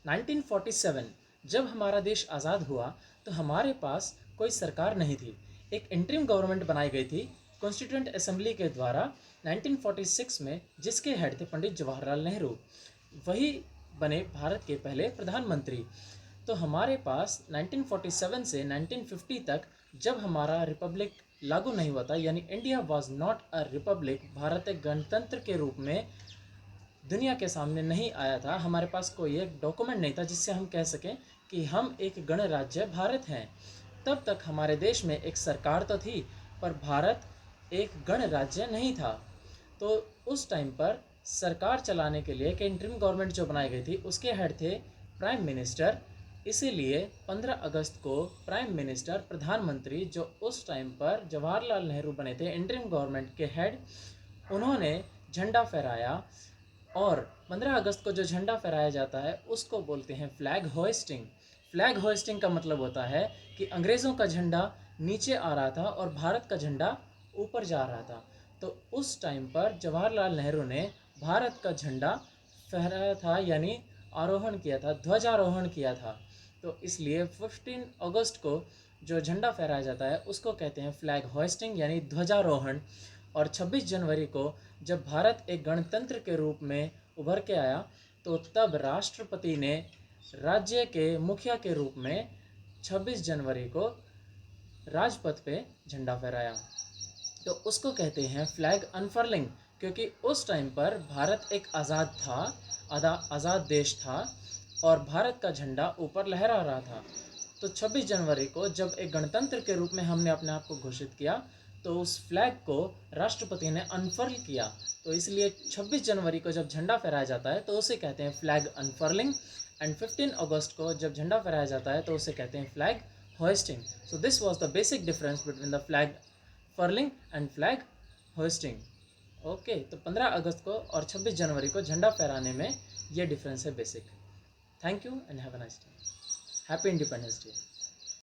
1947 जब हमारा देश आज़ाद हुआ तो हमारे पास कोई सरकार नहीं थी। एक इंटरिम गवर्नमेंट बनाई गई थी कॉन्स्टिट्यूएंट असेंबली के द्वारा 1946 में, जिसके हेड थे पंडित जवाहरलाल नेहरू। वही बने भारत के पहले प्रधानमंत्री। तो हमारे पास 1947 से 1950 तक जब हमारा रिपब्लिक लागू नहीं हुआ था, यानी India was not a republic, Bharat एक गणतंत्र के रूप में दुनिया के सामने नहीं आया था, हमारे पास कोई एक डॉक्यूमेंट नहीं था जिससे हम कह सकें कि हम एक गणराज्य भारत हैं। तब तक हमारे देश में एक सरकार तो थी पर भारत एक गणराज्य नहीं था। तो उस टाइम पर सरकार चलाने के लिए एक इंटरिम गवर्नमेंट जो बनाई गई थी उसके हेड थे प्राइम मिनिस्टर। इसीलिए 15 अगस्त को प्राइम मिनिस्टर, प्रधानमंत्री, जो उस टाइम पर जवाहरलाल नेहरू बने थे इंटरिम गवर्नमेंट के हेड, उन्होंने झंडा फहराया। और 15 अगस्त को जो झंडा फहराया जाता है उसको बोलते हैं फ्लैग होइस्टिंग। फ्लैग होइस्टिंग का मतलब होता है कि अंग्रेज़ों का झंडा नीचे आ रहा था और भारत का झंडा ऊपर जा रहा था। तो उस टाइम पर जवाहरलाल नेहरू ने भारत का झंडा फहराया था, यानी आरोहण किया था, ध्वजारोहण किया था। तो इसलिए 15 अगस्त को जो झंडा फहराया जाता है उसको कहते हैं फ्लैग होइस्टिंग, यानी ध्वजारोहण। और 26 जनवरी को जब भारत एक गणतंत्र के रूप में उभर के आया तो तब राष्ट्रपति ने राज्य के मुखिया के रूप में 26 जनवरी को राजपथ पे झंडा फहराया। तो उसको कहते हैं फ्लैग अनफर्लिंग, क्योंकि उस टाइम पर भारत एक आज़ाद था, आज़ाद देश था और भारत का झंडा ऊपर लहरा रहा था। तो 26 जनवरी को जब एक गणतंत्र के रूप में हमने अपने आप को घोषित किया तो उस फ्लैग को राष्ट्रपति ने अनफर्ल किया। तो इसलिए 26 जनवरी को जब झंडा फहराया जाता है तो उसे कहते हैं फ्लैग अनफर्लिंग। एंड 15 अगस्त को जब झंडा फहराया जाता है तो उसे कहते हैं flag hoisting. So this was the basic difference between the flag furling and flag hoisting. Okay, तो 15 अगस्त को और 26 जनवरी को झंडा फहराने में ये डिफरेंस है basic. Thank you and have a nice day. Happy independence day.